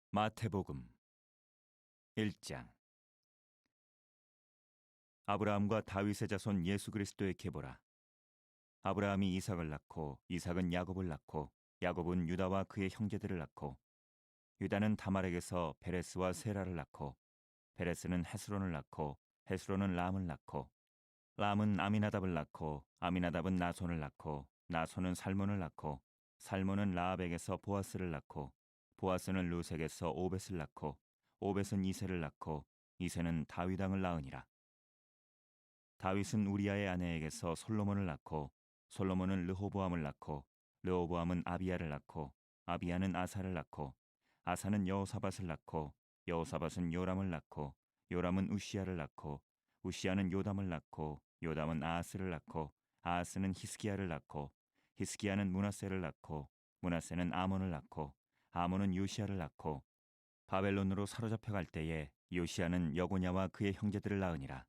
마태복음 1장. 아브라함과 다윗의 자손 예수 그리스도의 계보라. 아브라함이 이삭을 낳고 이삭은 야곱을 낳고 야곱은 유다와 그의 형제들을 낳고 유다는 다말에게서 베레스와 세라를 낳고 베레스는 헤스론을 낳고 헤스론은 람을 낳고 람은 아미나답을 낳고 아미나답은 나손을 낳고 나손은 살몬을 낳고 살몬은 라합에게서 보아스를 낳고 보아스는 루색에서 오벳을 낳고 오벳은 이새를 낳고 이새는 다윗 왕을 낳으니라. 다윗은 우리아의 아내에게서 솔로몬을 낳고 솔로몬은 르호보암을 낳고 르호보암은 아비야를 낳고 아비야는 아사를 낳고 아사는 여호사밧을 낳고 여호사밧은 요람을 낳고 요람은 우시야를 낳고 우시야는 요담을 낳고 요담은 아하스를 낳고 아하스는 히스기야를 낳고 히스기야는 므낫세를 낳고 므낫세는 아몬을 낳고 아몬은 요시야를 낳고 바벨론으로 사로잡혀 갈 때에 요시야는 여고냐와 그의 형제들을 낳으니라.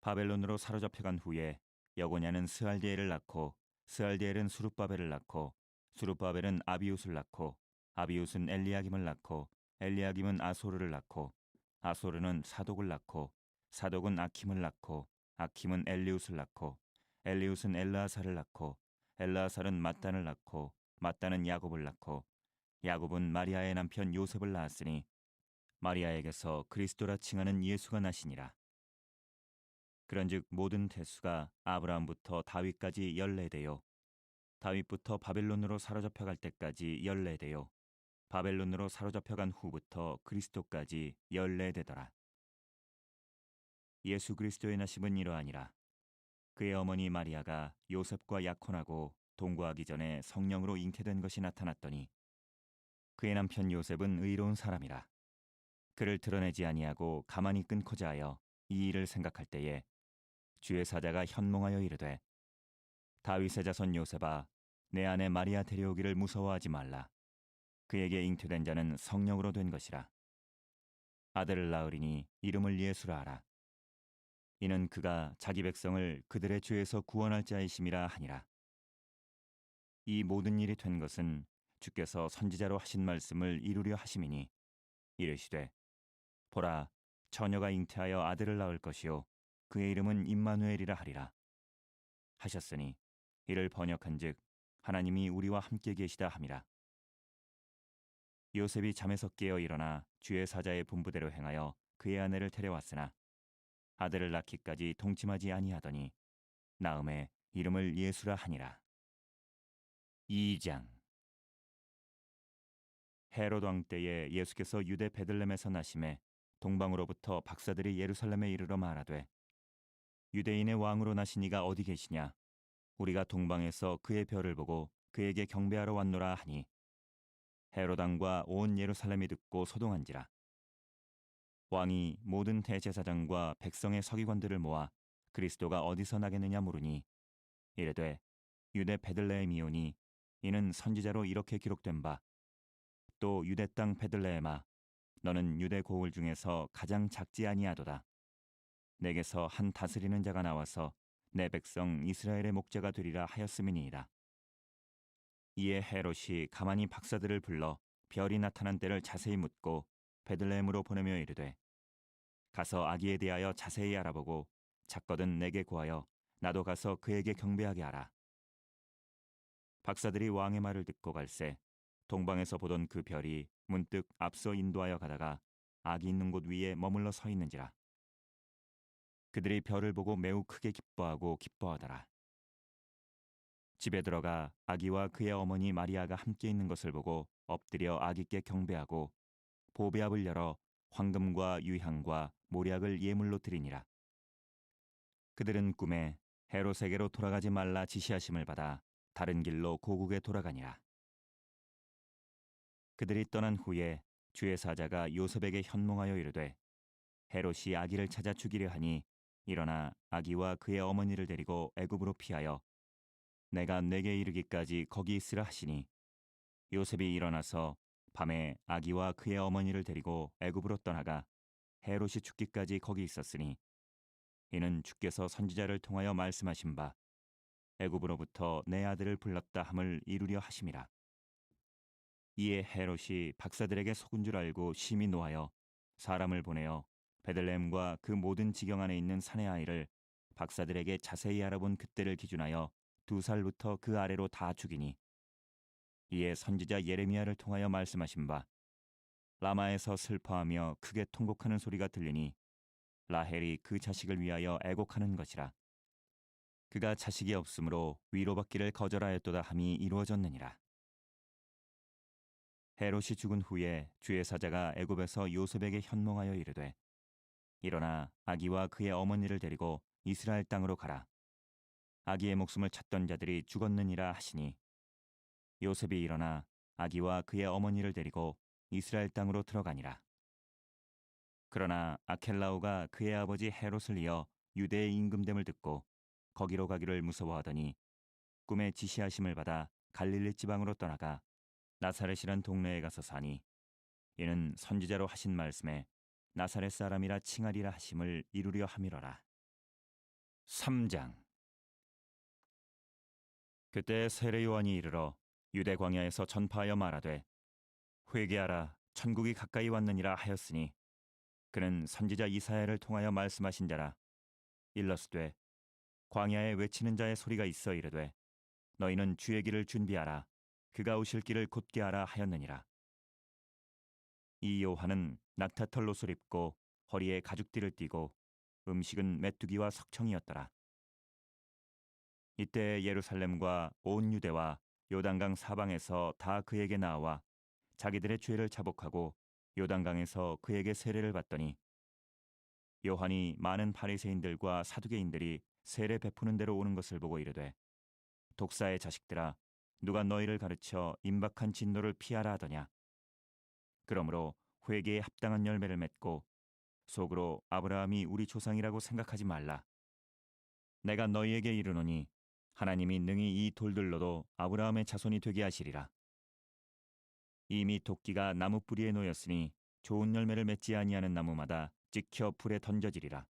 바벨론으로 사로잡혀 간 후에 여고냐는 스알디엘을 낳고 스알디엘은 수룹바벨을 낳고 수룹바벨은 아비웃을 낳고 아비웃은 엘리야김을 낳고 엘리야김은 아소르를 낳고 아소르는 사독을 낳고 사독은 아킴을 낳고 아킴은 엘리웃을 낳고 엘리웃은 엘르아사를 낳고 엘르아살은 mat단을 낳고 mat단은 야곱을 낳고 야곱은 마리아의 남편 요셉을 낳았으니 마리아에게서 그리스도라 칭하는 예수가 나시니라. 그런즉 모든 태수가 아브라함부터 다윗까지 14대요 다윗부터 바벨론으로 사로잡혀 갈 때까지 14대요 바벨론으로 사로잡혀 간 후부터 그리스도까지 14대더라. 예수 그리스도의 나심은 이러하니라. 그의 어머니 마리아가 요셉과 약혼하고 동거하기 전에 성령으로 잉태된 것이 나타났더니 그의 남편 요셉은 의로운 사람이라. 그를 드러내지 아니하고 가만히 끊고자 하여 이 일을 생각할 때에 주의 사자가 현몽하여 이르되 다윗의 자손 요셉아 내 아내 마리아 데려오기를 무서워하지 말라. 그에게 잉태된 자는 성령으로 된 것이라. 아들을 낳으리니 이름을 예수라 하라. 이는 그가 자기 백성을 그들의 죄에서 구원할 자이심이라 하니라. 이 모든 일이 된 것은 주께서 선지자로 하신 말씀을 이루려 하심이니 이르시되 보라 처녀가 잉태하여 아들을 낳을 것이요 그의 이름은 임마누엘이라 하리라 하셨으니 이를 번역한즉 하나님이 우리와 함께 계시다 함이라. 요셉이 잠에서 깨어 일어나 주의 사자의 분부대로 행하여 그의 아내를 데려왔으나 아들을 낳기까지 동침하지 아니하더니 나음에 이름을 예수라 하니라. 2장. 헤롯 왕 때에 예수께서 유대 베들레헴에서 나심에 동방으로부터 박사들이 예루살렘에 이르러 말하되 유대인의 왕으로 나신 이가 어디 계시냐? 우리가 동방에서 그의 별을 보고 그에게 경배하러 왔노라 하니 헤롯 왕과 온 예루살렘이 듣고 소동한지라. 왕이 모든 대제사장과 백성의 서기관들을 모아 그리스도가 어디서 나겠느냐 물으니 이르되 유대 베들레헴이오니 이는 선지자로 이렇게 기록된 바 또 유대 땅 베들레헴아 너는 유대 고을 중에서 가장 작지 아니하도다. 내게서 한 다스리는 자가 나와서 내 백성 이스라엘의 목자가 되리라 하였음이니이다. 이에 헤롯이 가만히 박사들을 불러 별이 나타난 때를 자세히 묻고 베들레헴으로 보내며 이르되 가서 아기에 대하여 자세히 알아보고 작거든 내게 구하여 나도 가서 그에게 경배하게 하라. 박사들이 왕의 말을 듣고 갈새 동방에서 보던 그 별이 문득 앞서 인도하여 가다가 아기 있는 곳 위에 머물러 서 있는지라. 그들이 별을 보고 매우 크게 기뻐하고 기뻐하더라. 집에 들어가 아기와 그의 어머니 마리아가 함께 있는 것을 보고 엎드려 아기께 경배하고 보배압을 열어 황금과 유향과 모략을 예물로 드리니라. 그들은 꿈에 헤롯에게로 돌아가지 말라 지시하심을 받아 다른 길로 고국에 돌아가니라. 그들이 떠난 후에 주의 사자가 요셉에게 현몽하여 이르되 헤롯이 아기를 찾아 죽이려 하니 일어나 아기와 그의 어머니를 데리고 애굽으로 피하여 내가 내게 이르기까지 거기 있으라 하시니 요셉이 일어나서 밤에 아기와 그의 어머니를 데리고 애굽으로 떠나가 헤롯이 죽기까지 거기 있었으니 이는 주께서 선지자를 통하여 말씀하신 바 애굽으로부터 내 아들을 불렀다 함을 이루려 하심이라. 이에 헤롯이 박사들에게 속은 줄 알고 심히 노하여 사람을 보내어 베들레헴과 그 모든 지경 안에 있는 사내 아이를 박사들에게 자세히 알아본 그때를 기준하여 2살부터 그 아래로 다 죽이니, 이에 선지자 예레미야를 통하여 말씀하신 바 라마에서 슬퍼하며 크게 통곡하는 소리가 들리니 라헬이 그 자식을 위하여 애곡하는 것이라. 그가 자식이 없으므로 위로받기를 거절하였도다 함이 이루어졌느니라. 헤롯이 죽은 후에 주의 사자가 애굽에서 요셉에게 현몽하여 이르되, 일어나 아기와 그의 어머니를 데리고 이스라엘 땅으로 가라. 아기의 목숨을 찾던 자들이 죽었느니라 하시니, 요셉이 일어나 아기와 그의 어머니를 데리고 이스라엘 땅으로 들어가니라. 그러나 아켈라오가 그의 아버지 헤롯을 이어 유대의 임금됨을 듣고 거기로 가기를 무서워하더니 꿈에 지시하심을 받아 갈릴리 지방으로 떠나가 나사렛이란 동네에 가서 사니, 이는 선지자로 하신 말씀에 나사렛 사람이라 칭하리라 하심을 이루려 함이로라. 3장. 그때 세례 요한이 이르러 유대 광야에서 전파하여 말하되, 회개하라, 천국이 가까이 왔느니라 하였으니, 그는 선지자 이사야를 통하여 말씀하신 자라. 일러스되, 광야에 외치는 자의 소리가 있어 이르되, 너희는 주의 길을 준비하라, 그가 오실 길을 곧게 하라 하였느니라. 이 요한은 낙타털 옷을 입고 허리에 가죽띠를 띠고 음식은 메뚜기와 석청이었더라. 이때 예루살렘과 온 유대와 요단강 사방에서 다 그에게 나와 자기들의 죄를 자복하고 요단강에서 그에게 세례를 받더니, 요한이 많은 바리새인들과 사두개인들이 세례 베푸는 대로 오는 것을 보고 이르되, 독사의 자식들아, 누가 너희를 가르쳐 임박한 진노를 피하라 하더냐. 그러므로 회개에 합당한 열매를 맺고 속으로 아브라함이 우리 조상이라고 생각하지 말라. 내가 너희에게 이르노니 하나님이 능히 이 돌들로도 아브라함의 자손이 되게 하시리라. 이미 도끼가 나무 뿌리에 놓였으니 좋은 열매를 맺지 아니하는 나무마다 찍혀 불에 던져지리라.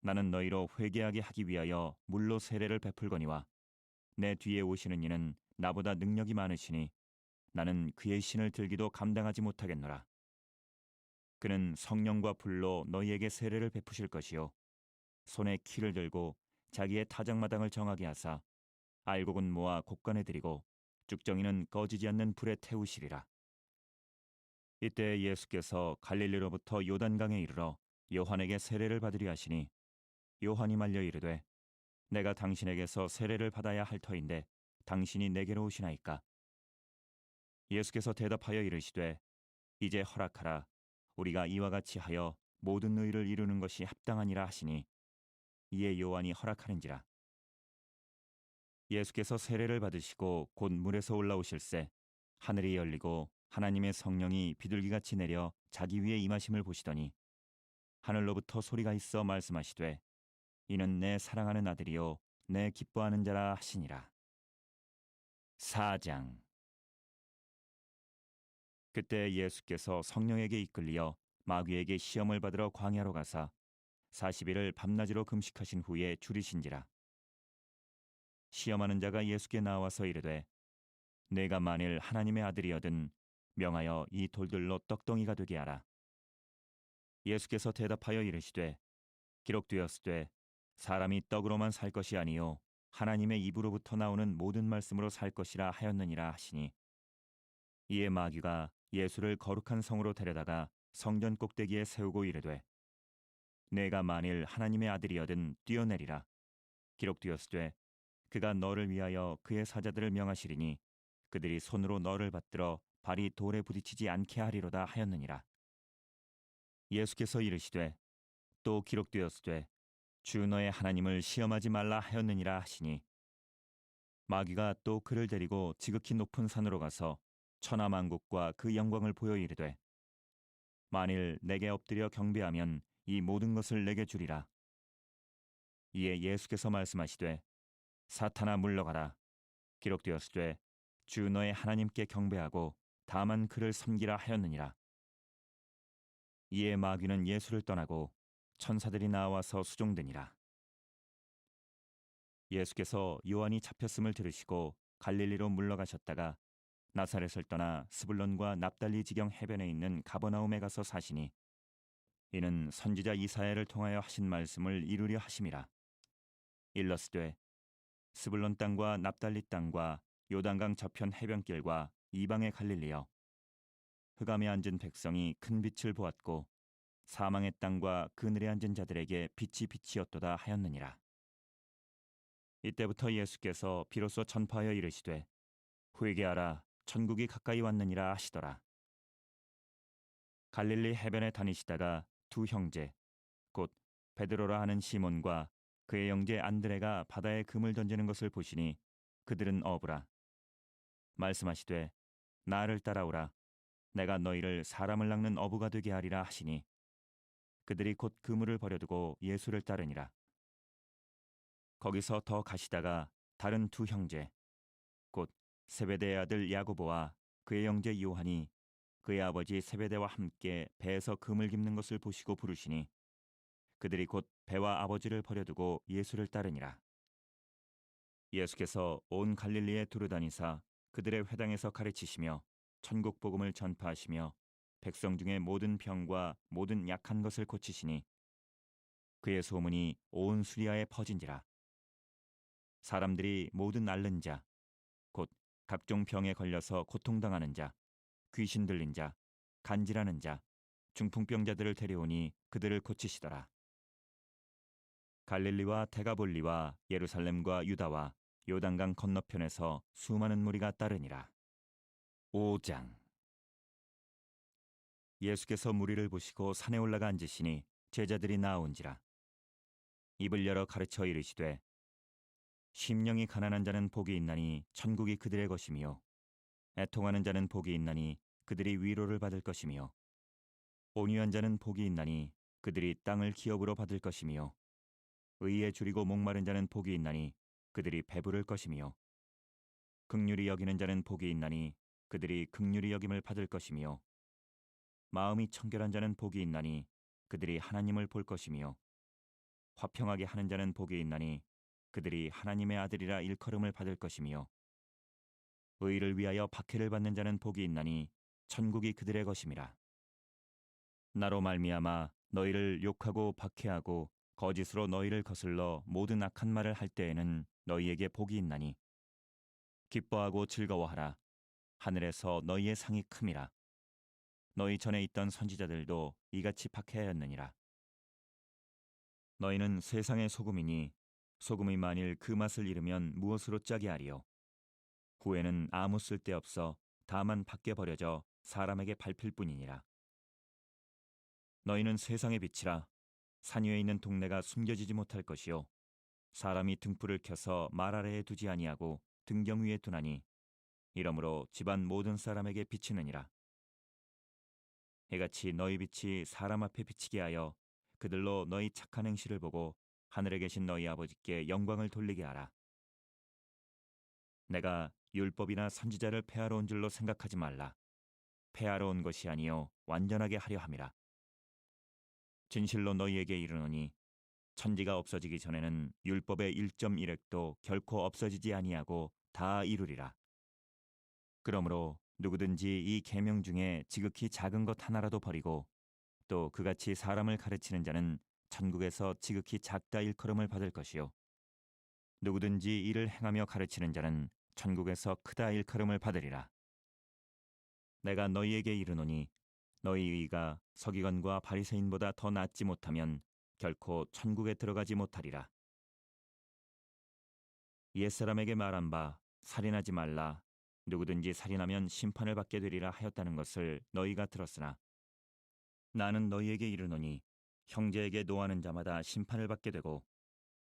나는 너희로 회개하게 하기 위하여 물로 세례를 베풀거니와 내 뒤에 오시는 이는 나보다 능력이 많으시니 나는 그의 신을 들기도 감당하지 못하겠노라. 그는 성령과 불로 너희에게 세례를 베푸실 것이요, 손에 키를 들고 자기의 타작마당을 정하게 하사 알곡은 모아 곡간에 들이고 쭉정이는 꺼지지 않는 불에 태우시리라. 이때 예수께서 갈릴리로부터 요단강에 이르러 요한에게 세례를 받으려 하시니, 요한이 말려 이르되, 내가 당신에게서 세례를 받아야 할 터인데 당신이 내게로 오시나이까. 예수께서 대답하여 이르시되, 이제 허락하라. 우리가 이와 같이 하여 모든 의를 이루는 것이 합당하니라 하시니, 이에 요한이 허락하는지라. 예수께서 세례를 받으시고 곧 물에서 올라오실새 하늘이 열리고 하나님의 성령이 비둘기같이 내려 자기 위에 임하심을 보시더니, 하늘로부터 소리가 있어 말씀하시되, 이는 내 사랑하는 아들이요 내 기뻐하는 자라 하시니라. 4장. 그때 예수께서 성령에게 이끌리어 마귀에게 시험을 받으러 광야로 가사 40일을 밤낮으로 금식하신 후에 줄이신지라. 시험하는 자가 예수께 나와서 이르되, 내가 만일 하나님의 아들이여든 명하여 이 돌들로 떡덩이가 되게 하라. 예수께서 대답하여 이르시되, 기록되었으되 사람이 떡으로만 살 것이 아니요 하나님의 입으로부터 나오는 모든 말씀으로 살 것이라 하였느니라 하시니, 이에 마귀가 예수를 거룩한 성으로 데려다가 성전 꼭대기에 세우고 이르되, 내가 만일 하나님의 아들이여든 뛰어내리라. 기록되었으되 그가 너를 위하여 그의 사자들을 명하시리니 그들이 손으로 너를 받들어 발이 돌에 부딪히지 않게 하리로다 하였느니라. 예수께서 이르시되, 또 기록되었으되 주 너의 하나님을 시험하지 말라 하였느니라 하시니, 마귀가 또 그를 데리고 지극히 높은 산으로 가서 천하만국과 그 영광을 보여 이르되, 만일 내게 엎드려 경배하면 이 모든 것을 내게 주리라. 이에 예수께서 말씀하시되, 사탄아 물러가라. 기록되었으되 주 너의 하나님께 경배하고 다만 그를 섬기라 하였느니라. 이에 마귀는 예수를 떠나고 천사들이 나와서 수종되니라. 예수께서 요한이 잡혔음을 들으시고 갈릴리로 물러가셨다가 나사렛을 떠나 스불론과 납달리 지경 해변에 있는 가버나움에 가서 사시니 이는 선지자 이사야를 통하여 하신 말씀을 이루려 하심이라. 일러스되 스불론 땅과 납달리 땅과 요단강 저편 해변길과 이방의 갈릴리여, 흑암에 앉은 백성이 큰 빛을 보았고 사망의 땅과 그늘에 앉은 자들에게 빛이 빛이었도다 하였느니라. 이때부터 예수께서 비로소 전파하여 이르시되 회개하라, 천국이 가까이 왔느니라 하시더라. 갈릴리 해변에 다니시다가 두 형제 곧 베드로라 하는 시몬과 그의 형제 안드레가 바다에 금을 던지는 것을 보시니 그들은 어부라. 말씀하시되 나를 따라오라, 내가 너희를 사람을 낚는 어부가 되게 하리라 하시니 그들이 곧 그물을 버려두고 예수를 따르니라. 거기서 더 가시다가 다른 두 형제 곧 세베대의 아들 야고보와 그의 형제 요한이 그의 아버지 세베대와 함께 배에서 금을 깁는 것을 보시고 부르시니 그들이 곧 배와 아버지를 버려두고 예수를 따르니라. 예수께서 온 갈릴리에 두루다니사 그들의 회당에서 가르치시며 천국 복음을 전파하시며 백성 중에 모든 병과 모든 약한 것을 고치시니 그의 소문이 온 수리아에 퍼진지라. 사람들이 모든 앓는 자 곧 각종 병에 걸려서 고통당하는 자, 귀신 들린 자, 간질하는 자, 중풍병자들을 데려오니 그들을 고치시더라. 갈릴리와 데가볼리와 예루살렘과 유다와 요단강 건너편에서 수많은 무리가 따르니라. 5장. 예수께서 무리를 보시고 산에 올라가 앉으시니 제자들이 나아온지라. 입을 열어 가르쳐 이르시되 심령이 가난한 자는 복이 있나니 천국이 그들의 것이며 애통하는 자는 복이 있나니 그들이 위로를 받을 것이며 온유한 자는 복이 있나니 그들이 땅을 기업으로 받을 것이며 의에 줄이고 목마른 자는 복이 있나니 그들이 배부를 것이며 긍휼히 여기는 자는 복이 있나니 그들이 긍휼히 여김을 받을 것이며 마음이 청결한 자는 복이 있나니 그들이 하나님을 볼 것이며 화평하게 하는 자는 복이 있나니 그들이 하나님의 아들이라 일컬음을 받을 것이며 의를 위하여 박해를 받는 자는 복이 있나니 천국이 그들의 것임이라. 나로 말미암아 너희를 욕하고 박해하고 거짓으로 너희를 거슬러 모든 악한 말을 할 때에는 너희에게 복이 있나니 기뻐하고 즐거워하라. 하늘에서 너희의 상이 큼이라. 너희 전에 있던 선지자들도 이같이 박해하였느니라. 너희는 세상의 소금이니 소금이 만일 그 맛을 잃으면 무엇으로 짜게 하리요. 후에는 아무 쓸데없어 다만 밖에 버려져 사람에게 밟힐 뿐이니라. 너희는 세상의 빛이라. 산 위에 있는 동네가 숨겨지지 못할 것이요 사람이 등불을 켜서 말 아래에 두지 아니하고 등경 위에 두나니 이러므로 집안 모든 사람에게 비치느니라. 이같이 너희 빛이 사람 앞에 비치게 하여 그들로 너희 착한 행실을 보고 하늘에 계신 너희 아버지께 영광을 돌리게 하라. 내가 율법이나 선지자를 폐하러 온 줄로 생각하지 말라. 폐하러 온 것이 아니요 완전하게 하려 함이라. 진실로 너희에게 이르노니 천지가 없어지기 전에는 율법의 1.1획도 결코 없어지지 아니하고 다 이루리라. 그러므로 누구든지 이 계명 중에 지극히 작은 것 하나라도 버리고 또 그같이 사람을 가르치는 자는 천국에서 지극히 작다 일컬음을 받을 것이요 누구든지 이를 행하며 가르치는 자는 천국에서 크다 일컬음을 받으리라. 내가 너희에게 이르노니 너희 의가 서기관과 바리새인보다 더 낫지 못하면 결코 천국에 들어가지 못하리라. 옛사람에게 말한 바 살인하지 말라. 누구든지 살인하면 심판을 받게 되리라 하였다는 것을 너희가 들었으나 나는 너희에게 이르노니 형제에게 노하는 자마다 심판을 받게 되고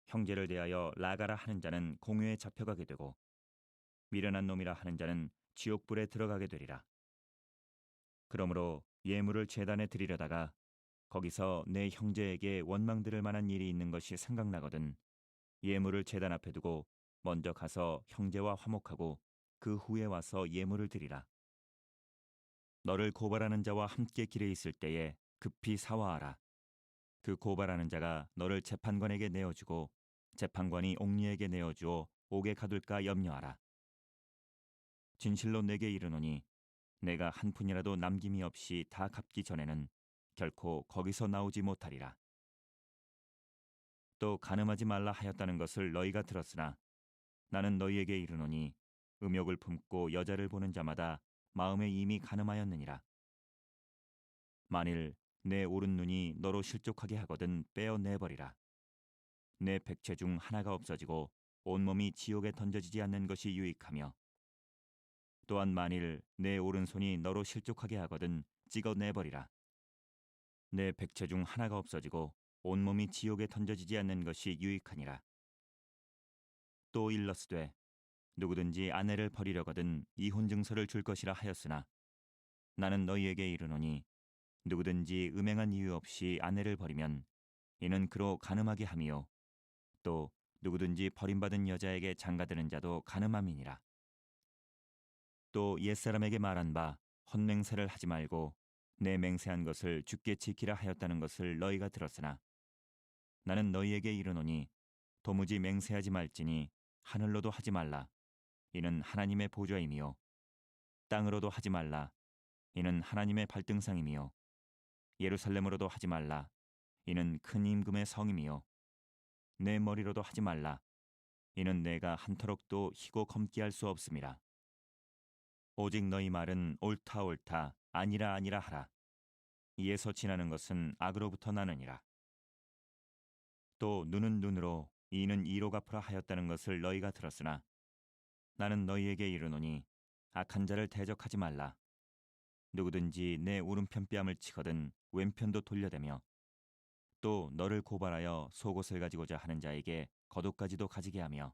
형제를 대하여 나가라 하는 자는 공회에 잡혀가게 되고 미련한 놈이라 하는 자는 지옥불에 들어가게 되리라. 그러므로 예물을 제단에 드리려다가 거기서 내 형제에게 원망 들을 만한 일이 있는 것이 생각나거든 예물을 제단 앞에 두고 먼저 가서 형제와 화목하고 그 후에 와서 예물을 드리라. 너를 고발하는 자와 함께 길에 있을 때에 급히 사화하라. 그 고발하는 자가 너를 재판관에게 내어주고 재판관이 옥리에게 내어주어 옥에 가둘까 염려하라. 진실로 내게 이르노니 내가 한 푼이라도 남김이 없이 다 갚기 전에는 결코 거기서 나오지 못하리라. 또 간음하지 말라 하였다는 것을 너희가 들었으나 나는 너희에게 이르노니 음욕을 품고 여자를 보는 자마다 마음에 이미 간음하였느니라. 만일 내 오른 눈이 너로 실족하게 하거든 빼어 내버리라. 내 백체 중 하나가 없어지고 온몸이 지옥에 던져지지 않는 것이 유익하며 또한 만일 내 오른손이 너로 실족하게 하거든 찍어 내버리라. 내 백체 중 하나가 없어지고 온몸이 지옥에 던져지지 않는 것이 유익하니라. 또 일러스되 누구든지 아내를 버리려거든 이혼 증서를 줄 것이라 하였으나 나는 너희에게 이르노니 누구든지 음행한 이유 없이 아내를 버리면 이는 그로 간음하게 함이요 또 누구든지 버림받은 여자에게 장가드는 자도 간음함이니라. 또 옛사람에게 말한 바 헛맹세를 하지 말고 내 맹세한 것을 주께 지키라 하였다는 것을 너희가 들었으나 나는 너희에게 이르노니 도무지 맹세하지 말지니 하늘로도 하지 말라. 이는 하나님의 보좌임이요 땅으로도 하지 말라. 이는 하나님의 발등상임이요 예루살렘으로도 하지 말라. 이는 큰 임금의 성임이요 내 머리로도 하지 말라. 이는 내가 한터럭도 희고 검게 할 수 없음이라. 오직 너희 말은 옳다 옳다 아니라 아니라 하라. 이에서 지나는 것은 악으로부터 나느니라. 또 눈은 눈으로 이는 이로 갚으라 하였다는 것을 너희가 들었으나 나는 너희에게 이르노니 악한 자를 대적하지 말라. 누구든지 내 오른편 뺨을 치거든 왼편도 돌려대며 또 너를 고발하여 속옷을 가지고자 하는 자에게 겉옷까지도 가지게 하며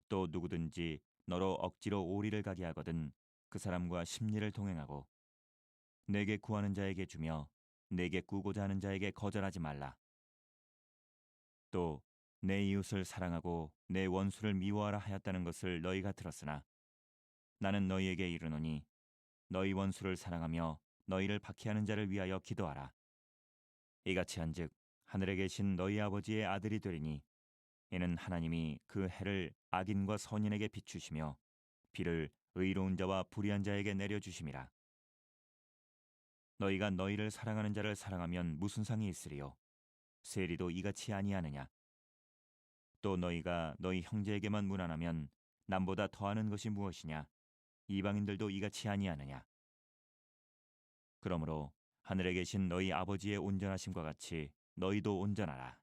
또 누구든지 너로 억지로 오리를 가게 하거든 그 사람과 심리를 동행하고 내게 구하는 자에게 주며 내게 꾸고자 하는 자에게 거절하지 말라. 또 내 이웃을 사랑하고 내 원수를 미워하라 하였다는 것을 너희가 들었으나 나는 너희에게 이르노니 너희 원수를 사랑하며 너희를 박해하는 자를 위하여 기도하라. 이같이 한즉 하늘에 계신 너희 아버지의 아들이 되리니 이는 하나님이 그 해를 악인과 선인에게 비추시며 비를 의로운 자와 불의한 자에게 내려주심이라. 너희가 너희를 사랑하는 자를 사랑하면 무슨 상이 있으리요? 세리도 이같이 아니하느냐? 또 너희가 너희 형제에게만 무난하면 남보다 더하는 것이 무엇이냐? 이방인들도 이같이 아니하느냐? 그러므로 하늘에 계신 너희 아버지의 온전하심과 같이 너희도 온전하라.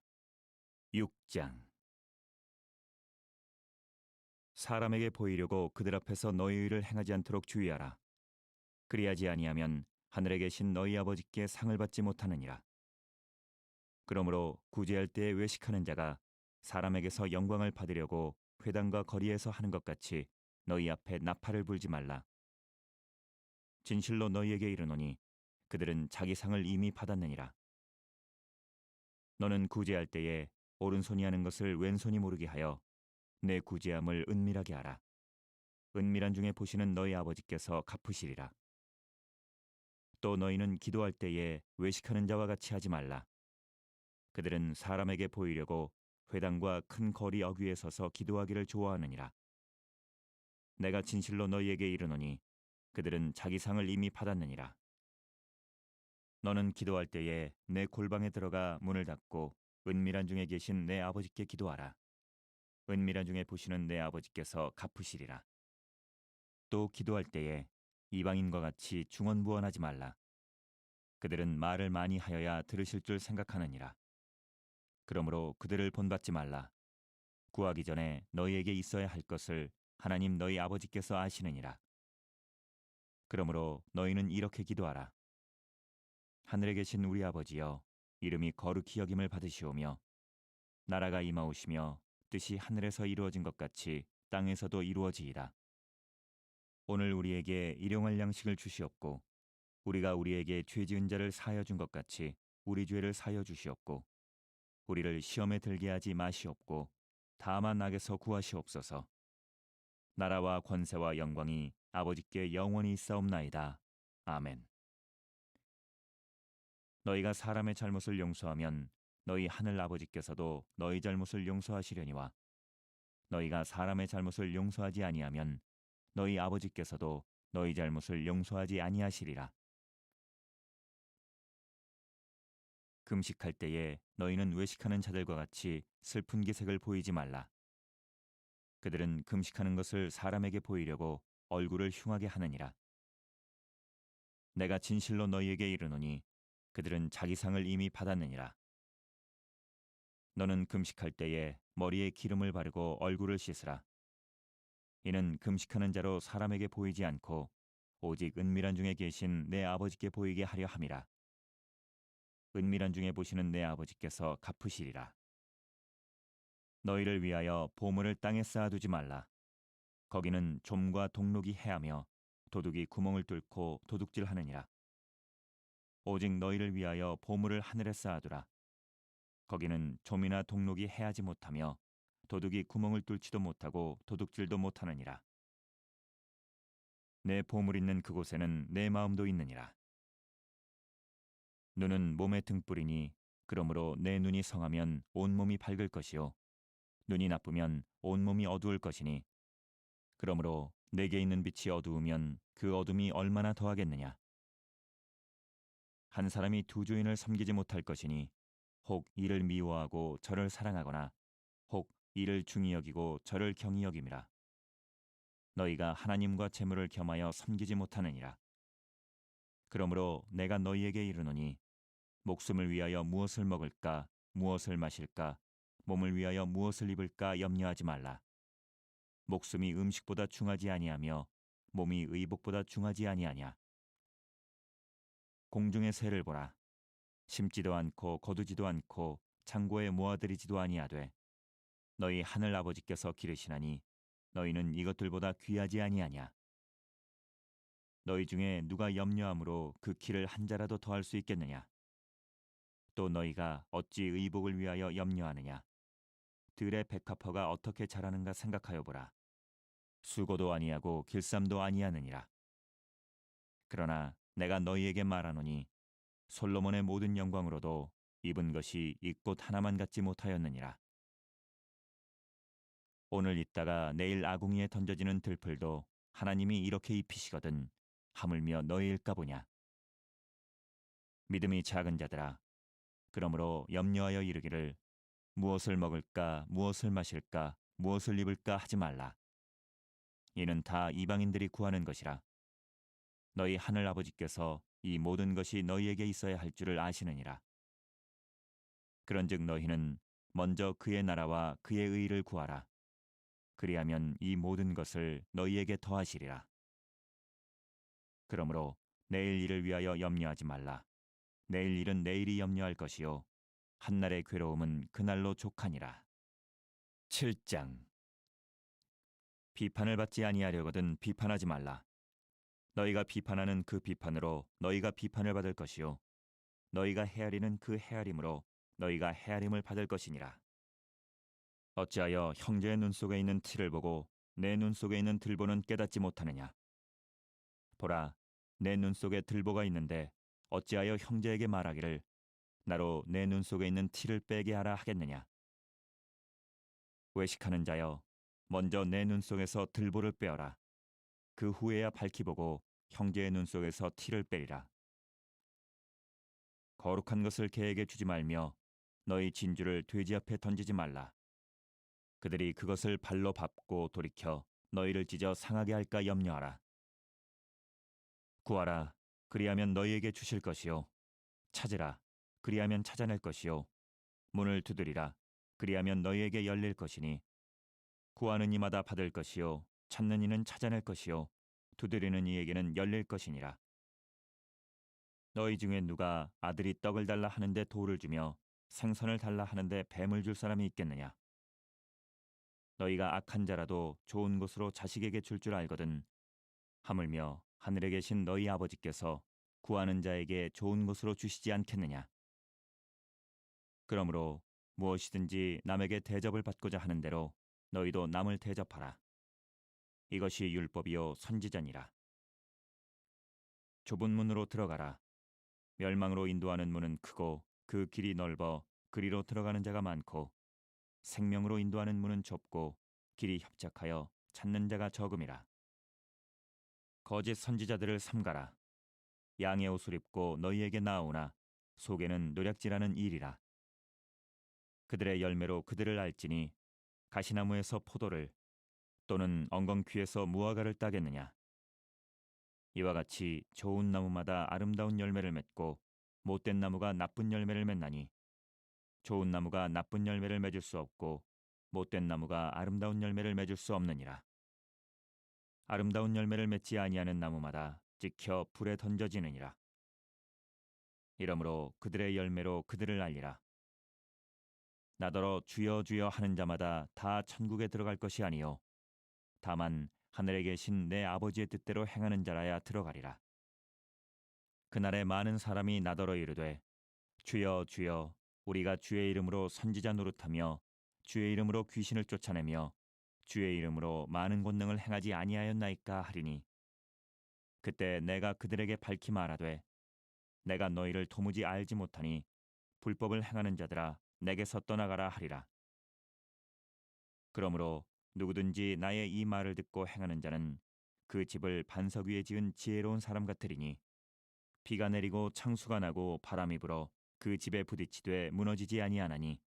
6장. 사람에게 보이려고 그들 앞에서 너희 의를 행하지 않도록 주의하라. 그리하지 아니하면 하늘에 계신 너희 아버지께 상을 받지 못하느니라. 그러므로 구제할 때에 외식하는 자가 사람에게서 영광을 받으려고 회당과 거리에서 하는 것 같이 너희 앞에 나팔을 불지 말라. 진실로 너희에게 이르노니 그들은 자기 상을 이미 받았느니라. 너는 구제할 때에 오른손이 하는 것을 왼손이 모르게 하여 내 구제함을 은밀하게 하라. 은밀한 중에 보시는 너희 아버지께서 갚으시리라. 또 너희는 기도할 때에 외식하는 자와 같이 하지 말라. 그들은 사람에게 보이려고 회당과 큰 거리 어귀에 서서 기도하기를 좋아하느니라. 내가 진실로 너희에게 이르노니 그들은 자기 상을 이미 받았느니라. 너는 기도할 때에 내 골방에 들어가 문을 닫고 은밀한 중에 계신 내 아버지께 기도하라. 은밀한 중에 보시는 내 아버지께서 갚으시리라. 또 기도할 때에 이방인과 같이 중언부언하지 말라. 그들은 말을 많이 하여야 들으실 줄 생각하느니라. 그러므로 그들을 본받지 말라. 구하기 전에 너희에게 있어야 할 것을 하나님 너희 아버지께서 아시느니라. 그러므로 너희는 이렇게 기도하라. 하늘에 계신 우리 아버지여, 이름이 거룩히 여김을 받으시오며 나라가 임하오시며 뜻이 하늘에서 이루어진 것 같이 땅에서도 이루어지이다. 오늘 우리에게 일용할 양식을 주시옵고 우리가 우리에게 죄 지은 자를 사하여 준 것 같이 우리 죄를 사하여 주시옵고 우리를 시험에 들게 하지 마시옵고 다만 악에서 구하시옵소서. 나라와 권세와 영광이 아버지께 영원히 있사옵나이다. 아멘. 너희가 사람의 잘못을 용서하면 너희 하늘 아버지께서도 너희 잘못을 용서하시려니와 너희가 사람의 잘못을 용서하지 아니하면 너희 아버지께서도 너희 잘못을 용서하지 아니하시리라. 금식할 때에 너희는 외식하는 자들과 같이 슬픈 기색을 보이지 말라. 그들은 금식하는 것을 사람에게 보이려고 얼굴을 흉하게 하느니라. 내가 진실로 너희에게 이르노니 그들은 자기 상을 이미 받았느니라. 너는 금식할 때에 머리에 기름을 바르고 얼굴을 씻으라. 이는 금식하는 자로 사람에게 보이지 않고 오직 은밀한 중에 계신 내 아버지께 보이게 하려 함이라. 은밀한 중에 보시는 내 아버지께서 갚으시리라. 너희를 위하여 보물을 땅에 쌓아두지 말라. 거기는 좀과 동록이 해하며 도둑이 구멍을 뚫고 도둑질하느니라. 오직 너희를 위하여 보물을 하늘에 쌓아두라. 거기는 좀이나 동록이 해하지 못하며 도둑이 구멍을 뚫지도 못하고 도둑질도 못하느니라. 내 보물 있는 그곳에는 내 마음도 있느니라. 눈은 몸의 등불이니 그러므로 내 눈이 성하면 온몸이 밝을 것이요 눈이 나쁘면 온몸이 어두울 것이니 그러므로 내게 있는 빛이 어두우면 그 어둠이 얼마나 더하겠느냐. 한 사람이 두 주인을 섬기지 못할 것이니 혹 이를 미워하고 저를 사랑하거나 혹 이를 중히 여기고 저를 경히 여김이라. 너희가 하나님과 재물을 겸하여 섬기지 못하느니라. 그러므로 내가 너희에게 이르노니 목숨을 위하여 무엇을 먹을까 무엇을 마실까 몸을 위하여 무엇을 입을까 염려하지 말라. 목숨이 음식보다 중하지 아니하며 몸이 의복보다 중하지 아니하냐. 공중의 새를 보라. 심지도 않고 거두지도 않고 창고에 모아들이지도 아니하되 너희 하늘 아버지께서 기르시나니 너희는 이것들보다 귀하지 아니하냐. 너희 중에 누가 염려함으로 그 키를 한 자라도 더할 수 있겠느냐. 또 너희가 어찌 의복을 위하여 염려하느냐. 들의 백합화가 어떻게 자라는가 생각하여 보라. 수고도 아니하고 길쌈도 아니하느니라. 그러나 내가 너희에게 말하노니 솔로몬의 모든 영광으로도 입은 것이 이 꽃 하나만 갖지 못하였느니라. 오늘 있다가 내일 아궁이에 던져지는 들풀도 하나님이 이렇게 입히시거든 하물며 너희일까 보냐. 믿음이 작은 자들아, 그러므로 염려하여 이르기를 무엇을 먹을까 무엇을 마실까 무엇을 입을까 하지 말라. 이는 다 이방인들이 구하는 것이라. 너희 하늘 아버지께서 이 모든 것이 너희에게 있어야 할 줄을 아시느니라. 그런즉 너희는 먼저 그의 나라와 그의 의를 구하라. 그리하면 이 모든 것을 너희에게 더하시리라. 그러므로 내일 일을 위하여 염려하지 말라. 내일 일은 내일이 염려할 것이요 한날의 괴로움은 그날로 족하니라. 7장. 비판을 받지 아니하려거든 비판하지 말라. 너희가 비판하는 그 비판으로 너희가 비판을 받을 것이요 너희가 헤아리는 그 헤아림으로 너희가 헤아림을 받을 것이니라. 어찌하여 형제의 눈 속에 있는 티를 보고 내 눈 속에 있는 들보는 깨닫지 못하느냐. 보라, 내 눈 속에 들보가 있는데 어찌하여 형제에게 말하기를 나로 내 눈 속에 있는 티를 빼게 하라 하겠느냐. 외식하는 자여, 먼저 내 눈 속에서 들보를 빼어라. 그 후에야 밝히 보고 형제의 눈 속에서 티를 빼리라. 거룩한 것을 개에게 주지 말며 너희 진주를 돼지 앞에 던지지 말라. 그들이 그것을 발로 밟고 돌이켜 너희를 찢어 상하게 할까 염려하라. 구하라, 그리하면 너희에게 주실 것이요 찾으라, 그리하면 찾아낼 것이요 문을 두드리라, 그리하면 너희에게 열릴 것이니 구하는 이마다 받을 것이요 찾는 이는 찾아낼 것이요 두드리는 이에게는 열릴 것이니라. 너희 중에 누가 아들이 떡을 달라 하는데 돌을 주며 생선을 달라 하는데 뱀을 줄 사람이 있겠느냐. 너희가 악한 자라도 좋은 것으로 자식에게 줄 줄 알거든 하물며 하늘에 계신 너희 아버지께서 구하는 자에게 좋은 것으로 주시지 않겠느냐. 그러므로 무엇이든지 남에게 대접을 받고자 하는 대로 너희도 남을 대접하라. 이것이 율법이요 선지자니라. 좁은 문으로 들어가라. 멸망으로 인도하는 문은 크고 그 길이 넓어 그리로 들어가는 자가 많고 생명으로 인도하는 문은 좁고 길이 협착하여 찾는 자가 적음이라. 거짓 선지자들을 삼가라. 양의 옷을 입고 너희에게 나아오나 속에는 노략질하는 일이라. 그들의 열매로 그들을 알지니 가시나무에서 포도를 또는 엉겅퀴에서 무화과를 따겠느냐. 이와 같이 좋은 나무마다 아름다운 열매를 맺고 못된 나무가 나쁜 열매를 맺나니 좋은 나무가 나쁜 열매를 맺을 수 없고 못된 나무가 아름다운 열매를 맺을 수 없느니라. 아름다운 열매를 맺지 아니하는 나무마다 찍혀 불에 던져지느니라. 이러므로 그들의 열매로 그들을 알리라. 나더러 주여 주여 하는 자마다 다 천국에 들어갈 것이 아니요 다만 하늘에 계신 내 아버지의 뜻대로 행하는 자라야 들어가리라. 그날에 많은 사람이 나더러 이르되 주여 주여 우리가 주의 이름으로 선지자 노릇하며 주의 이름으로 귀신을 쫓아내며 주의 이름으로 많은 권능을 행하지 아니하였나이까 하리니 그때 내가 그들에게 밝히 말하되 내가 너희를 도무지 알지 못하니 불법을 행하는 자들아 내게서 떠나가라 하리라. 그러므로 누구든지 나의 이 말을 듣고 행하는 자는 그 집을 반석 위에 지은 지혜로운 사람 같으리니 비가 내리고 창수가 나고 바람이 불어 그 집에 부딪히되 무너지지 아니하나니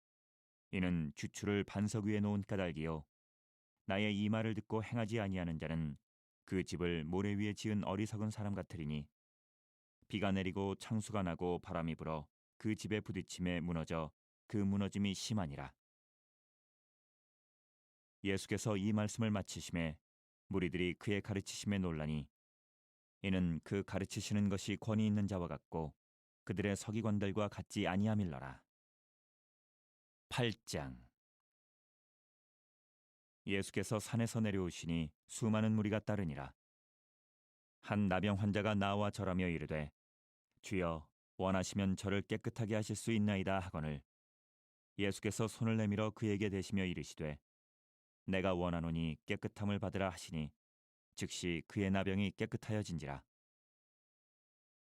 이는 주추를 반석 위에 놓은 까닭이요 나의 이 말을 듣고 행하지 아니하는 자는 그 집을 모래 위에 지은 어리석은 사람 같으리니 비가 내리고 창수가 나고 바람이 불어 그 집에 부딪힘에 무너져 그 무너짐이 심하니라. 예수께서 이 말씀을 마치심에 무리들이 그의 가르치심에 놀라니 이는 그 가르치시는 것이 권위 있는 자와 같고 그들의 서기관들과 같지 아니함일러라. 8장. 예수께서 산에서 내려오시니 수많은 무리가 따르니라. 한 나병 환자가 나와 절하며 이르되 주여 원하시면 저를 깨끗하게 하실 수 있나이다 하거늘 예수께서 손을 내밀어 그에게 대시며 이르시되 내가 원하노니 깨끗함을 받으라 하시니 즉시 그의 나병이 깨끗하여진지라.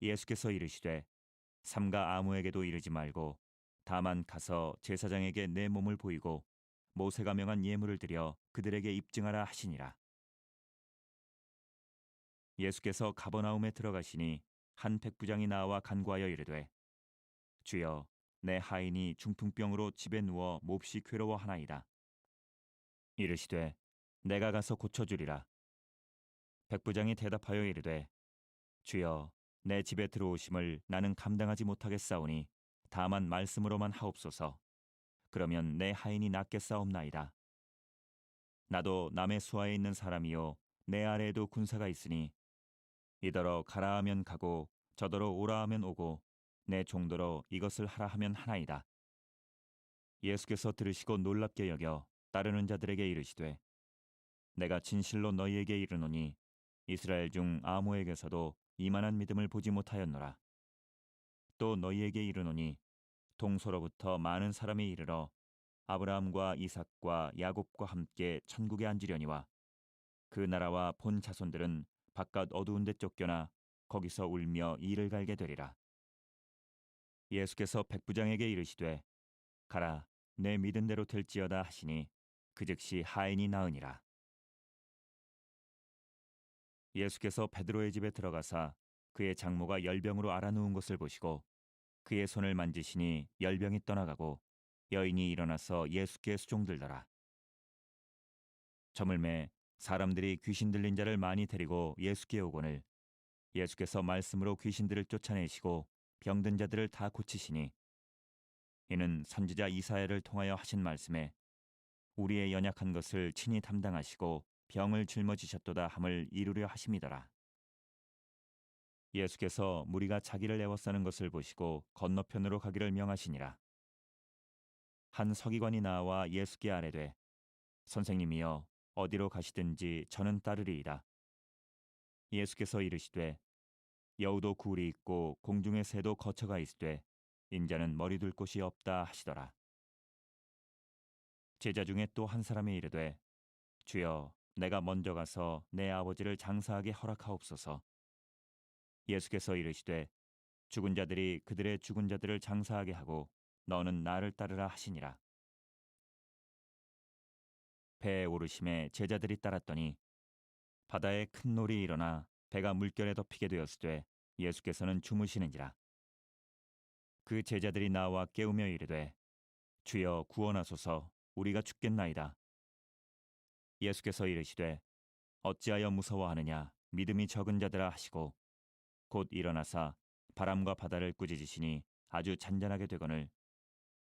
예수께서 이르시되 삼가 아무에게도 이르지 말고 다만 가서 제사장에게 내 몸을 보이고 모세가 명한 예물을 드려 그들에게 입증하라 하시니라. 예수께서 가버나움에 들어가시니 한 백부장이 나와 간구하여 이르되 주여 내 하인이 중풍병으로 집에 누워 몹시 괴로워하나이다. 이르시되 내가 가서 고쳐주리라. 백부장이 대답하여 이르되 주여 내 집에 들어오심을 나는 감당하지 못하겠사오니 다만 말씀으로만 하옵소서. 그러면 내 하인이 낫겠사옵나이다. 나도 남의 수하에 있는 사람이요 내 아래에도 군사가 있으니 이더러 가라 하면 가고 저더러 오라 하면 오고 내 종더러 이것을 하라 하면 하나이다. 예수께서 들으시고 놀랍게 여겨 따르는 자들에게 이르시되 내가 진실로 너희에게 이르노니 이스라엘 중 아무에게서도 이만한 믿음을 보지 못하였노라. 또 너희에게 이르노니 동서로부터 많은 사람이 이르러 아브라함과 이삭과 야곱과 함께 천국에 앉으려니와 그 나라와 본 자손들은 바깥 어두운 데 쫓겨나 거기서 울며 이를 갈게 되리라. 예수께서 백부장에게 이르시되 가라 내 믿은 대로 될지어다 하시니 그 즉시 하인이 나으니라. 예수께서 베드로의 집에 들어가사 그의 장모가 열병으로 앓아누운 것을 보시고 그의 손을 만지시니 열병이 떠나가고 여인이 일어나서 예수께 수종들더라. 저물매 사람들이 귀신 들린 자를 많이 데리고 예수께 오거늘 예수께서 말씀으로 귀신들을 쫓아내시고 병든 자들을 다 고치시니 이는 선지자 이사야를 통하여 하신 말씀에 우리의 연약한 것을 친히 담당하시고 병을 짊어지셨도다 함을 이루려 하심이더라. 예수께서 무리가 자기를 애워싸는 것을 보시고 건너편으로 가기를 명하시니라. 한 서기관이 나와 예수께 아뢰되 선생님이여 어디로 가시든지 저는 따르리이다. 예수께서 이르시되 여우도 굴이 있고 공중의 새도 거처가 있으되 인자는 머리 둘 곳이 없다 하시더라. 제자 중에 또 한 사람이 이르되 주여 내가 먼저 가서 내 아버지를 장사하게 허락하옵소서. 예수께서 이르시되 죽은 자들이 그들의 죽은 자들을 장사하게 하고 너는 나를 따르라 하시니라. 배에 오르심에 제자들이 따랐더니 바다에 큰 놀이 일어나 배가 물결에 덮이게 되었으되 예수께서는 주무시는지라. 그 제자들이 나와 깨우며 이르되 주여 구원하소서, 우리가 죽겠나이다. 예수께서 이르시되 어찌하여 무서워하느냐, 믿음이 적은 자들아 하시고 곧 일어나사 바람과 바다를 꾸짖으시니 아주 잔잔하게 되거늘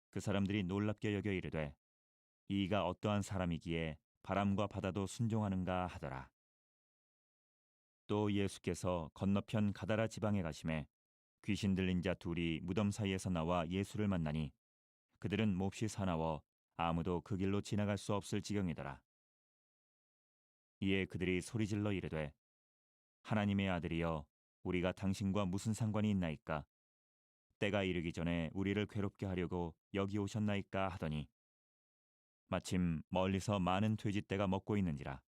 그 사람들이 놀랍게 여겨 이르되 이가 어떠한 사람이기에 바람과 바다도 순종하는가 하더라. 또 예수께서 건너편 가다라 지방에 가심에 귀신 들린 자 둘이 무덤 사이에서 나와 예수를 만나니 그들은 몹시 사나워 아무도 그 길로 지나갈 수 없을 지경이더라. 이에 그들이 소리질러 이르되 하나님의 아들이여, 우리가 당신과 무슨 상관이 있나이까? 때가 이르기 전에 우리를 괴롭게 하려고 여기 오셨나이까 하더니 마침 멀리서 많은 돼지떼가 먹고 있는지라.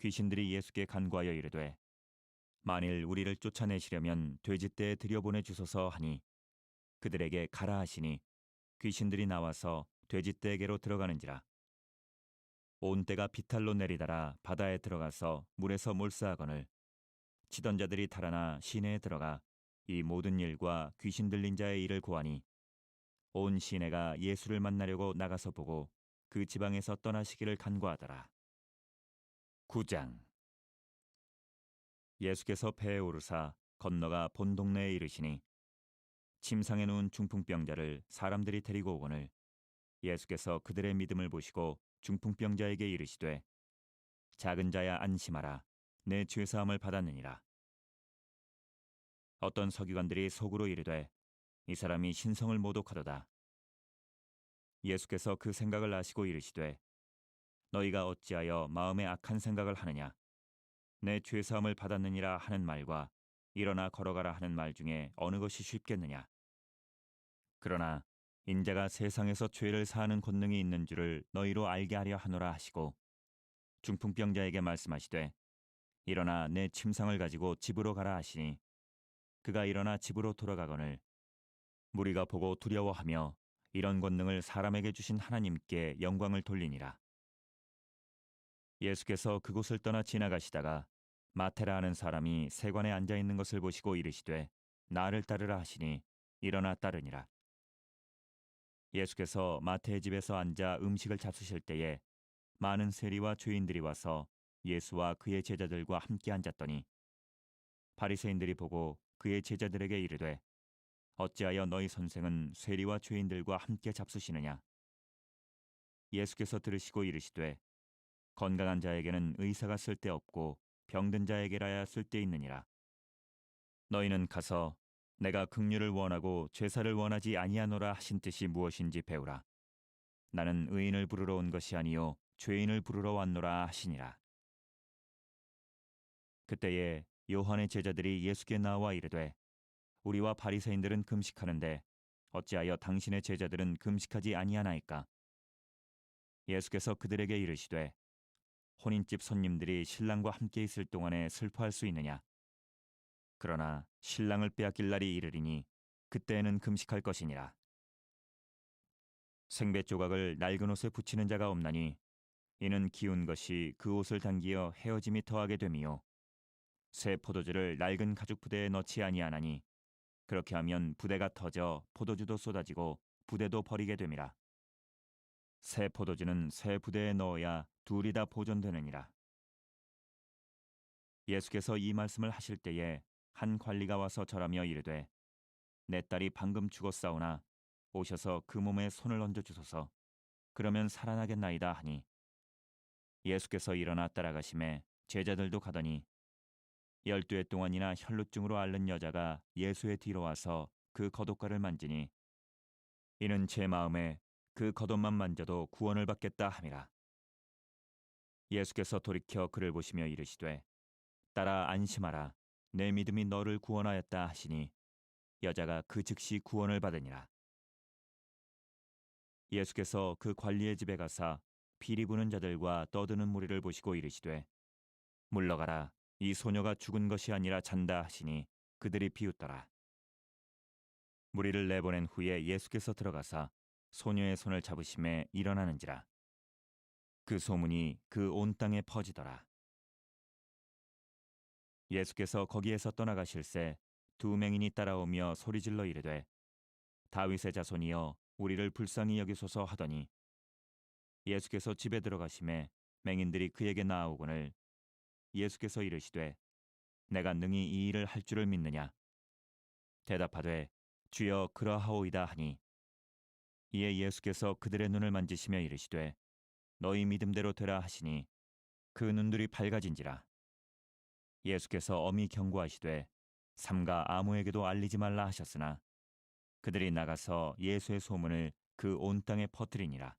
귀신들이 예수께 간구하여 이르되 만일 우리를 쫓아내시려면 돼지떼에 들여보내 주소서 하니 그들에게 가라 하시니 귀신들이 나와서 돼지떼에게로 들어가는지라. 온 떼가 비탈로 내리다라 바다에 들어가서 물에서 몰사하거늘 치던 자들이 달아나 시내에 들어가 이 모든 일과 귀신 들린 자의 일을 고하니 온 시내가 예수를 만나려고 나가서 보고 그 지방에서 떠나시기를 간구하더라. 9장. 예수께서 배에 오르사 건너가 본 동네에 이르시니 침상에 누운 중풍병자를 사람들이 데리고 오거늘 예수께서 그들의 믿음을 보시고 중풍병자에게 이르시되 작은 자야 안심하라, 내 죄사함을 받았느니라. 어떤 서기관들이 속으로 이르되 이 사람이 신성을 모독하도다. 예수께서 그 생각을 아시고 이르시되 너희가 어찌하여 마음에 악한 생각을 하느냐. 내 죄사함을 받았느니라 하는 말과 일어나 걸어가라 하는 말 중에 어느 것이 쉽겠느냐. 그러나 인자가 세상에서 죄를 사하는 권능이 있는 줄을 너희로 알게 하려 하노라 하시고 중풍병자에게 말씀하시되 일어나 내 침상을 가지고 집으로 가라 하시니 그가 일어나 집으로 돌아가거늘 무리가 보고 두려워하며 이런 권능을 사람에게 주신 하나님께 영광을 돌리니라. 예수께서 그곳을 떠나 지나가시다가 마테라 하는 사람이 세관에 앉아 있는 것을 보시고 이르시되 나를 따르라 하시니 일어나 따르니라. 예수께서 마태의 집에서 앉아 음식을 잡수실 때에 많은 세리와 죄인들이 와서 예수와 그의 제자들과 함께 앉았더니 바리새인들이 보고 그의 제자들에게 이르되 어찌하여 너희 선생은 세리와 죄인들과 함께 잡수시느냐. 예수께서 들으시고 이르시되 건강한 자에게는 의사가 쓸데없고 병든 자에게라야 쓸데있느니라. 너희는 가서 내가 긍휼을 원하고 죄사를 원하지 아니하노라 하신 뜻이 무엇인지 배우라. 나는 의인을 부르러 온 것이 아니요 죄인을 부르러 왔노라 하시니라. 그때에 요한의 제자들이 예수께 나와 이르되 우리와 바리새인들은 금식하는데 어찌하여 당신의 제자들은 금식하지 아니하나이까? 예수께서 그들에게 이르시되 혼인집 손님들이 신랑과 함께 있을 동안에 슬퍼할 수 있느냐? 그러나 신랑을 빼앗길 날이 이르리니 그때에는 금식할 것이니라. 생배 조각을 낡은 옷에 붙이는 자가 없나니 이는 기운 것이 그 옷을 당기어 헤어짐이 더하게 됨이요 새 포도주를 낡은 가죽 부대에 넣지 아니하나니 그렇게 하면 부대가 터져 포도주도 쏟아지고 부대도 버리게 됨이라. 새 포도주는 새 부대에 넣어야 둘이 다 보존되느니라. 예수께서 이 말씀을 하실 때에 한 관리가 와서 절하며 이르되 내 딸이 방금 죽었사오나 오셔서 그 몸에 손을 얹어 주소서. 그러면 살아나겠나이다 하니 예수께서 일어나 따라가심에 제자들도 가더니 12해 동안이나 혈루증으로 앓는 여자가 예수의 뒤로 와서 그 겉옷가를 만지니 이는 제 마음에 그 겉옷만 만져도 구원을 받겠다 함이라. 예수께서 돌이켜 그를 보시며 이르시되 딸아 안심하라, 내 믿음이 너를 구원하였다 하시니 여자가 그 즉시 구원을 받으니라. 예수께서 그 관리의 집에 가사 피리 부는 자들과 떠드는 무리를 보시고 이르시되 물러가라, 이 소녀가 죽은 것이 아니라 잔다 하시니 그들이 비웃더라. 무리를 내보낸 후에 예수께서 들어가사 소녀의 손을 잡으심에 일어나는지라. 그 소문이 그 온 땅에 퍼지더라. 예수께서 거기에서 떠나가실새 두 맹인이 따라오며 소리질러 이르되 다윗의 자손이여 우리를 불쌍히 여기소서 하더니 예수께서 집에 들어가심에 맹인들이 그에게 나아오거늘 예수께서 이르시되 내가 능히 이 일을 할 줄을 믿느냐 대답하되 주여 그러하오이다 하니 이에 예수께서 그들의 눈을 만지시며 이르시되 너희 믿음대로 되라 하시니 그 눈들이 밝아진지라 예수께서 엄히 경고하시되 삼가 아무에게도 알리지 말라 하셨으나 그들이 나가서 예수의 소문을 그 온 땅에 퍼뜨리니라.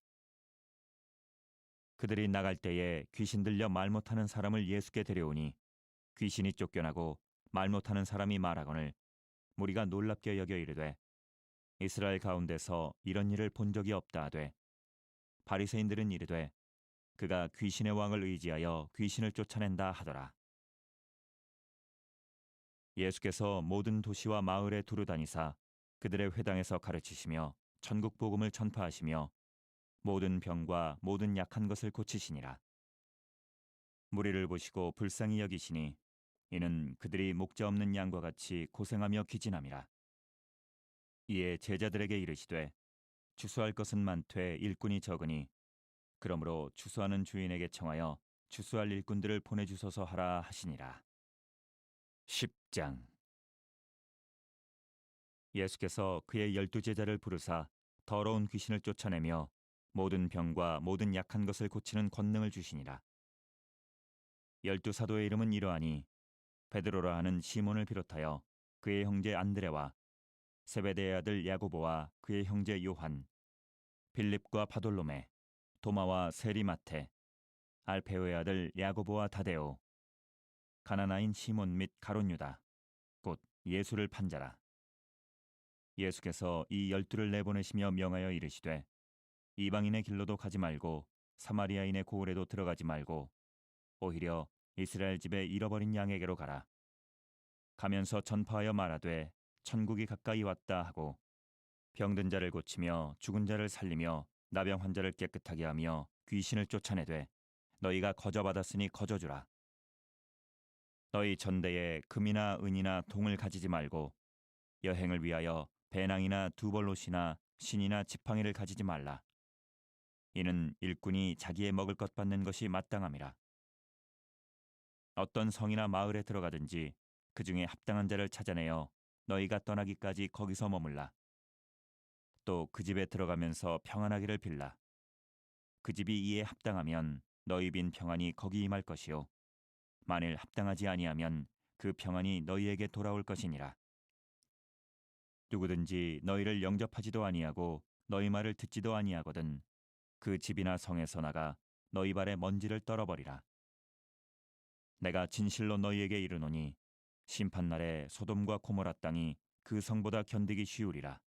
그들이 나갈 때에 귀신 들려 말 못하는 사람을 예수께 데려오니 귀신이 쫓겨나고 말 못하는 사람이 말하거늘 무리가 놀랍게 여겨 이르되 이스라엘 가운데서 이런 일을 본 적이 없다 하되 바리새인들은 이르되 그가 귀신의 왕을 의지하여 귀신을 쫓아낸다 하더라. 예수께서 모든 도시와 마을에 두루 다니사 그들의 회당에서 가르치시며 천국 복음을 전파하시며 모든 병과 모든 약한 것을 고치시니라. 무리를 보시고 불쌍히 여기시니 이는 그들이 목자 없는 양과 같이 고생하며 기진함이라. 이에 제자들에게 이르시되 추수할 것은 많되 일꾼이 적으니 그러므로 추수하는 주인에게 청하여 추수할 일꾼들을 보내주소서 하라 하시니라. 10장 예수께서 그의 12제자를 부르사 더러운 귀신을 쫓아내며 모든 병과 모든 약한 것을 고치는 권능을 주시니라. 12사도의 이름은 이러하니 베드로라 하는 시몬을 비롯하여 그의 형제 안드레와 세베대의 아들 야고보와 그의 형제 요한, 빌립과 바돌로메, 도마와 세리마테, 알페오의 아들 야고보와 다데오, 가나나인 시몬 및 가룟 유다, 곧 예수를 판자라. 예수께서 이 12를 내보내시며 명하여 이르시되 이방인의 길로도 가지 말고 사마리아인의 고을에도 들어가지 말고 오히려 이스라엘 집에 잃어버린 양에게로 가라. 가면서 전파하여 말하되 천국이 가까이 왔다 하고 병든 자를 고치며 죽은 자를 살리며 나병 환자를 깨끗하게 하며 귀신을 쫓아내되 너희가 거저받았으니 거저주라. 너희 전대에 금이나 은이나 동을 가지지 말고 여행을 위하여 배낭이나 두벌롯이나 신이나 지팡이를 가지지 말라. 이는 일꾼이 자기의 먹을 것 받는 것이 마땅함이라. 어떤 성이나 마을에 들어가든지 그 중에 합당한 자를 찾아내어 너희가 떠나기까지 거기서 머물라. 또 그 집에 들어가면서 평안하기를 빌라. 그 집이 이에 합당하면 너희 빈 평안이 거기 임할 것이요 만일 합당하지 아니하면 그 평안이 너희에게 돌아올 것이니라. 누구든지 너희를 영접하지도 아니하고 너희 말을 듣지도 아니하거든 그 집이나 성에서 나가 너희 발에 먼지를 떨어버리라. 내가 진실로 너희에게 이르노니 심판날에 소돔과 고모라 땅이 그 성보다 견디기 쉬우리라.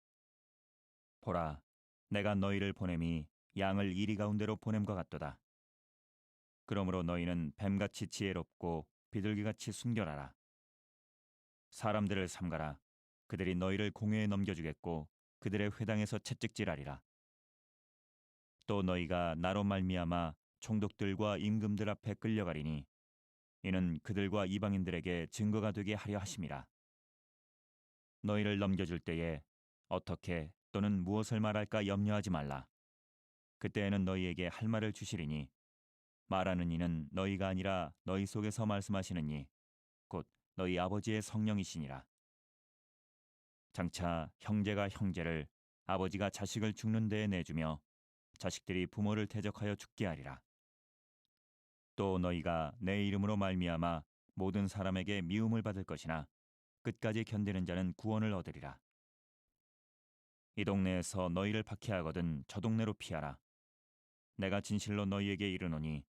보라, 내가 너희를 보냄이 양을 이리 가운데로 보냄과 같도다. 그러므로 너희는 뱀같이 지혜롭고 비둘기같이 순결하라. 사람들을 삼가라. 그들이 너희를 공회에 넘겨주겠고 그들의 회당에서 채찍질하리라. 또 너희가 나로 말미암아 총독들과 임금들 앞에 끌려가리니 이는 그들과 이방인들에게 증거가 되게 하려 하심이라. 너희를 넘겨줄 때에 어떻게 또는 무엇을 말할까 염려하지 말라. 그때에는 너희에게 할 말을 주시리니 말하는 이는 너희가 아니라 너희 속에서 말씀하시는 이 곧 너희 아버지의 성령이시니라. 장차 형제가 형제를 아버지가 자식을 죽는 데에 내주며 자식들이 부모를 대적하여 죽게 하리라. 또 너희가 내 이름으로 말미암아 모든 사람에게 미움을 받을 것이나 끝까지 견디는 자는 구원을 얻으리라. 이 동네에서 너희를 박해하거든 저 동네로 피하라. 내가 진실로 너희에게 이르노니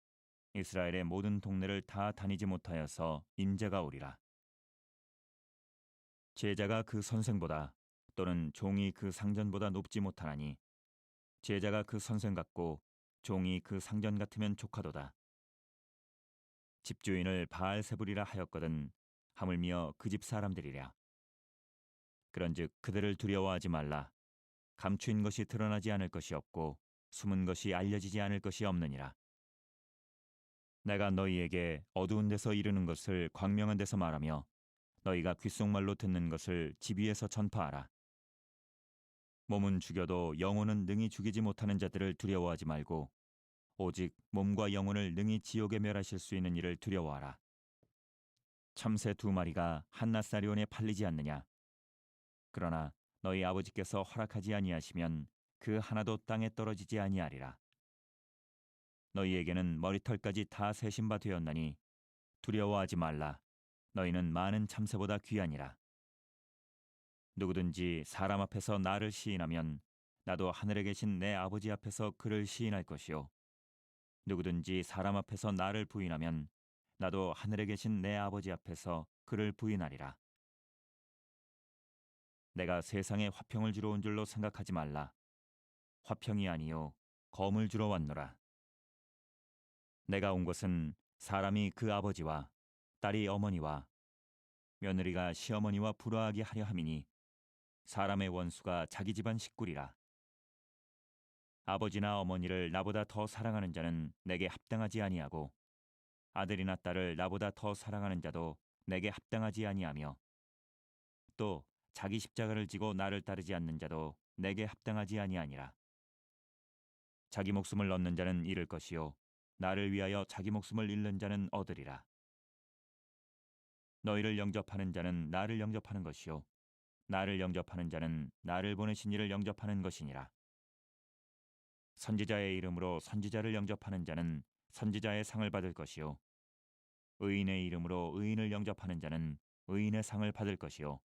이스라엘의 모든 동네를 다 다니지 못하여서 인재가 오리라. 제자가 그 선생보다 또는 종이 그 상전보다 높지 못하나니 제자가 그 선생 같고 종이 그 상전 같으면 족하도다. 집주인을 바알세불이라 하였거든 하물며 그 집 사람들이랴. 그런즉 그들을 두려워하지 말라. 감추인 것이 드러나지 않을 것이 없고 숨은 것이 알려지지 않을 것이 없느니라. 내가 너희에게 어두운 데서 이르는 것을 광명한 데서 말하며 너희가 귓속말로 듣는 것을 집 위에서 전파하라. 몸은 죽여도 영혼은 능히 죽이지 못하는 자들을 두려워하지 말고 오직 몸과 영혼을 능히 지옥에 멸하실 수 있는 이를 두려워하라. 참새 2마리가 한낱사리온에 팔리지 않느냐? 그러나 너희 아버지께서 허락하지 아니하시면 그 하나도 땅에 떨어지지 아니하리라. 너희에게는 머리털까지 다 세신 바 되었나니 두려워하지 말라. 너희는 많은 참새보다 귀하니라. 누구든지 사람 앞에서 나를 시인하면 나도 하늘에 계신 내 아버지 앞에서 그를 시인할 것이요. 누구든지 사람 앞에서 나를 부인하면 나도 하늘에 계신 내 아버지 앞에서 그를 부인하리라. 내가 세상에 화평을 주러 온 줄로 생각하지 말라. 화평이 아니요 검을 주러 왔노라. 내가 온 것은 사람이 그 아버지와 딸이 어머니와 며느리가 시어머니와 불화하게 하려 함이니 사람의 원수가 자기 집안 식구리라. 아버지나 어머니를 나보다 더 사랑하는 자는 내게 합당하지 아니하고 아들이나 딸을 나보다 더 사랑하는 자도 내게 합당하지 아니하며 또 자기 십자가를 지고 나를 따르지 않는 자도 내게 합당하지 아니하니라. 자기 목숨을 얻는 자는 잃을 것이요 나를 위하여 자기 목숨을 잃는 자는 얻으리라. 너희를 영접하는 자는 나를 영접하는 것이요 나를 영접하는 자는 나를 보내신 이를 영접하는 것이니라. 선지자의 이름으로 선지자를 영접하는 자는 선지자의 상을 받을 것이요 의인의 이름으로 의인을 영접하는 자는 의인의 상을 받을 것이요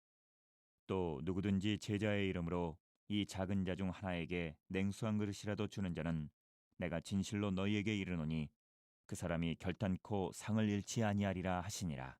또 누구든지 제자의 이름으로 이 작은 자 중 하나에게 냉수 한 그릇이라도 주는 자는 내가 진실로 너희에게 이르노니 그 사람이 결단코 상을 잃지 아니하리라 하시니라.